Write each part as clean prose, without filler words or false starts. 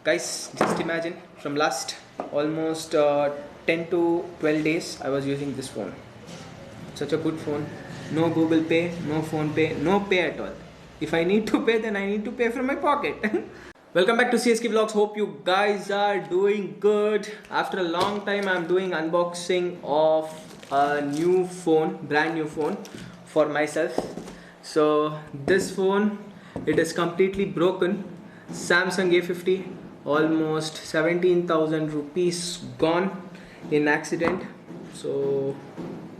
Guys, just imagine from last almost 10 to 12 days I was using this phone. Such a good phone. No Google Pay, no Phone Pay, no pay at all. If I need to pay, then I need to pay from my pocket. Welcome back to CSK Vlogs. Hope you guys are doing good. After a long time, I'm doing unboxing of a new phone, brand new phone for myself. So this phone, it is completely broken. Samsung A50, almost 17,000 rupees gone in accident. So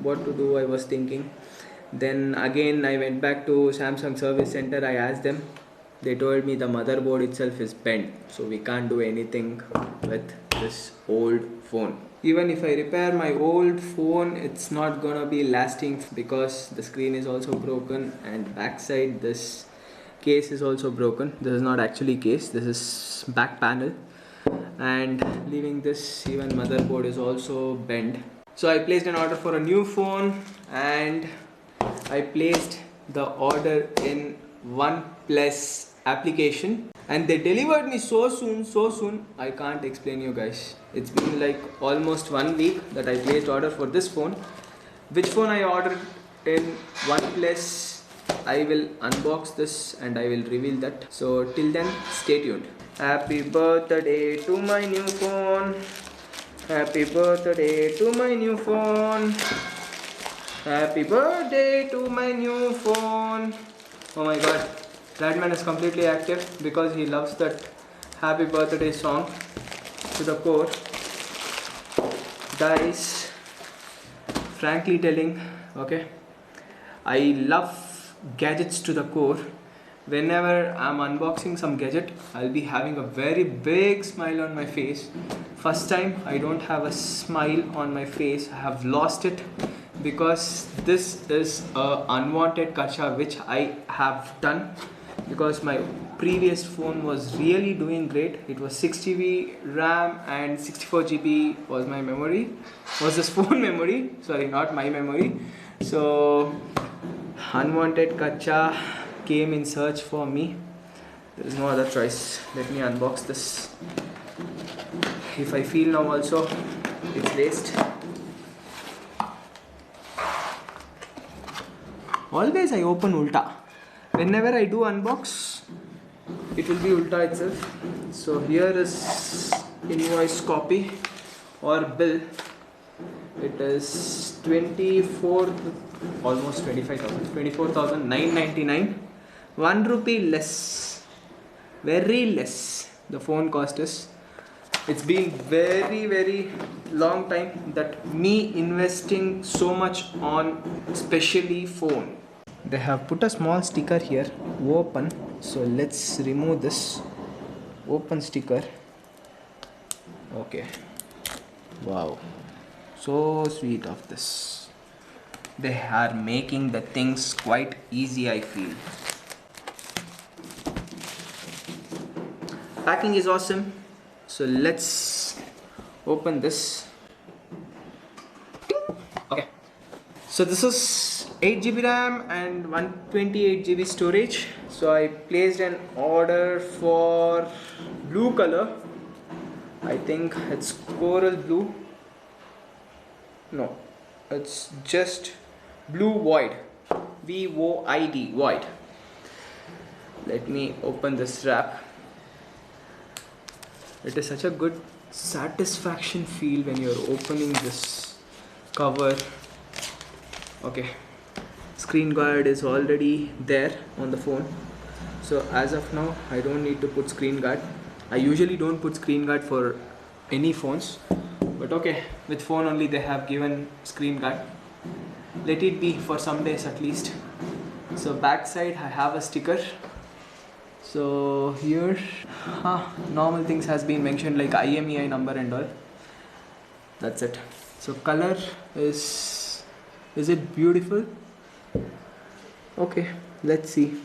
what to do, I was thinking. Then again I went back to Samsung service center. I asked them. They told me the motherboard itself is bent, so we can't do anything with this old phone. Even if I repair my old phone, it's not gonna be lasting because the screen is also broken, and backside this case is also broken. This is not actually case, this is back panel, and leaving this, even motherboard is also bent. So I placed an order for a new phone, and I placed the order in OnePlus application, and they delivered me so soon. I can't explain you guys. It's been like almost 1 week that I placed order for this phone. Which phone I ordered in OnePlus, I will unbox this and I will reveal that. So till then, stay tuned. Happy birthday to my new phone. Happy birthday to my new phone. Happy birthday to my new phone. Oh my god, that man is completely active because he loves that happy birthday song to the core. Guys, frankly telling, okay, I love gadgets to the core. Whenever I'm unboxing some gadget, I'll be having a very big smile on my face. First time I don't have a smile on my face. I have lost it because this is a unwanted kacha which I have done, because my previous phone was really doing great. It was 6 GB RAM and 64 GB was my memory, was this phone memory, sorry, not my memory. So unwanted kacha came in search for me. There is no other choice. Let me unbox this. If I feel now also it's laced. Always I open ulta. Whenever I do unbox, it will be ulta itself. So here is invoice copy or bill. It is 24, almost 25,000, 24,999. 1 rupee less, very less the phone cost is. It's been very long time that me investing so much on specially phone. They have put a small sticker here, open. So let's remove this open sticker. Okay, wow, so sweet of this. They are making the things quite easy, I feel. Packing is awesome. So let's open this. Okay, so this is 8 GB RAM and 128 GB storage. So I placed an order for blue color. I think it's coral blue. No, it's just blue void, VOID, void. Let me open this wrap. It is such a good satisfaction feel when you're opening this cover. Okay, screen guard is already there on the phone. So as of now, I don't need to put screen guard. I usually don't put screen guard for any phones, but okay, with phone only they have given screen guard. Let it be for some days at least. So backside I have a sticker. So here normal things has been mentioned like IMEI number and all. That's it. So color is it beautiful? Okay, let's see.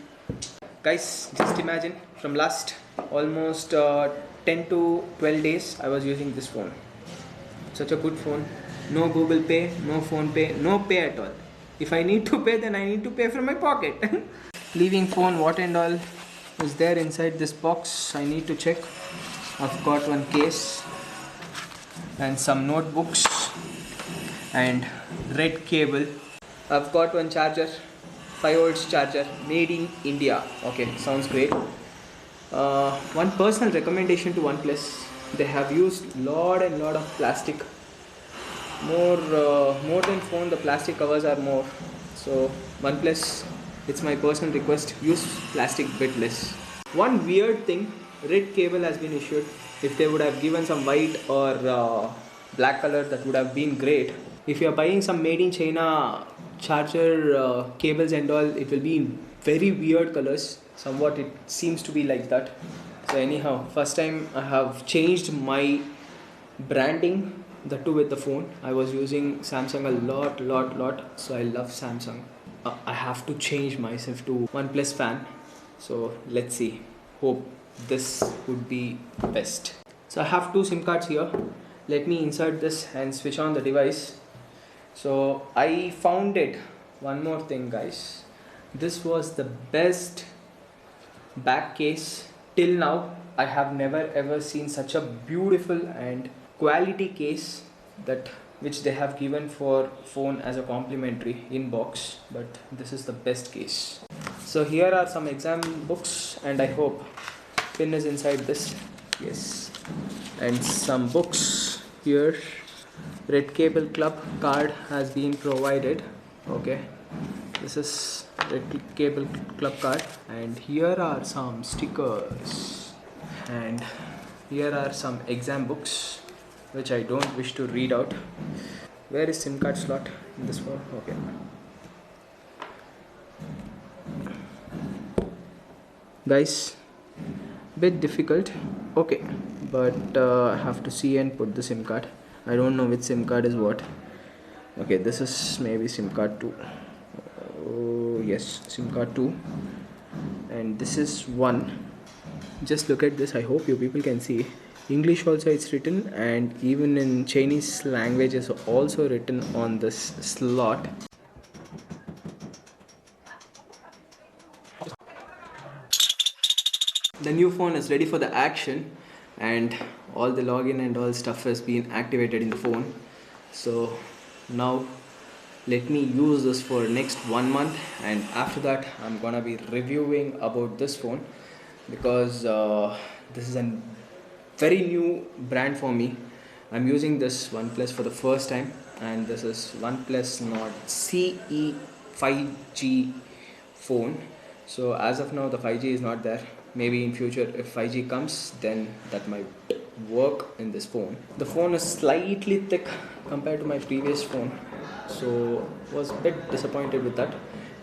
Guys, just imagine from last almost 10 to 12 days I was using this phone. Such a good phone. No Google Pay, no Phone Pay, no pay at all. If I need to pay, then I need to pay from my pocket. Leaving phone, what and all is there inside this box, I need to check. I've got one case and some notebooks and red cable. I've got one charger, 5 volts charger, made in India. Okay, sounds great. One personal recommendation to OnePlus: they have used lot and lot of plastic. More than phone, the plastic covers are more. So OnePlus, it's my personal request: use plastic bit less. One weird thing: red cable has been issued. If they would have given some white or black color, that would have been great. If you are buying some made in China charger cables and all, it will be in very weird colors. Somewhat it seems to be like that. So anyhow, first time I have changed my branding, the two with the phone. I was using Samsung a lot, so I love Samsung. I have to change myself to OnePlus fan. So let's see, hope this would be best. So I have two SIM cards here. Let me insert this and switch on the device. So I found it. One more thing, guys, this was the best back case till now. I have never ever seen such a beautiful and quality case that which they have given for phone as a complimentary in box, but this is the best case. So here are some exam books, and I hope pin is inside this. Yes, and some books here. Red Cable Club card has been provided. Okay, this is Red Cable Club card, and here are some stickers, and here are some exam books which I don't wish to read out. Where is SIM card slot in this one? Okay. Guys, bit difficult. Okay, but I have to see and put the SIM card. I don't know which SIM card is what. Okay, this is maybe SIM card 2. Oh yes, SIM card 2, and this is 1. Just look at this. I hope you people can see. English also it's written, and even in Chinese language is also written on this slot. The new phone is ready for the action, and all the login and all stuff has been activated in the phone. So now let me use this for next 1 month, and after that I'm gonna be reviewing about this phone, because this is a very new brand for me. I'm using this OnePlus for the first time, and this is OnePlus Nord CE 5G phone. So as of now the 5G is not there. Maybe in future if 5G comes, then that might work in this phone. The phone is slightly thick compared to my previous phone, so was a bit disappointed with that.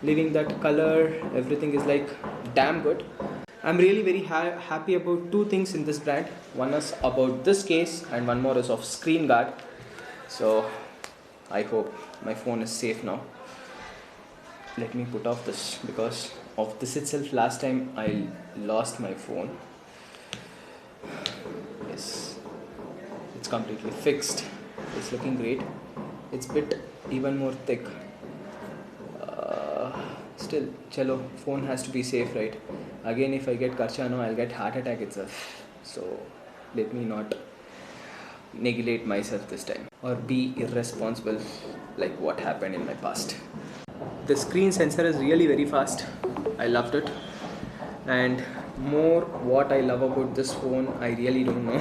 Leaving that color, everything is like damn good. I'm really very happy about two things in this brand. One is about this case, and one more is of screen guard. So I hope my phone is safe now. Let me put off this, because of this itself last time I lost my phone. Yes, it's completely fixed. It's looking great. It's bit even more thick. Still, chalo, phone has to be safe, right? Again, if I get Karchano, I'll get heart attack itself. So let me not negate myself this time, or be irresponsible like what happened in my past. The screen sensor is really very fast. I loved it. And more, what I love about this phone, I really don't know.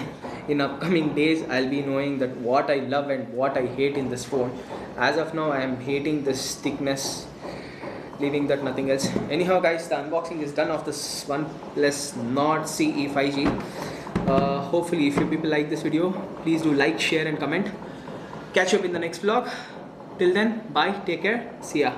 In upcoming days I'll be knowing that what I love and what I hate in this phone. As of now I am hating this thickness, leaving that nothing else. Anyhow guys, the unboxing is done of this OnePlus Nord CE 5G. Hopefully if you people like this video, please do like, share and comment. Catch you up in the next vlog. Till then, bye, take care, see ya.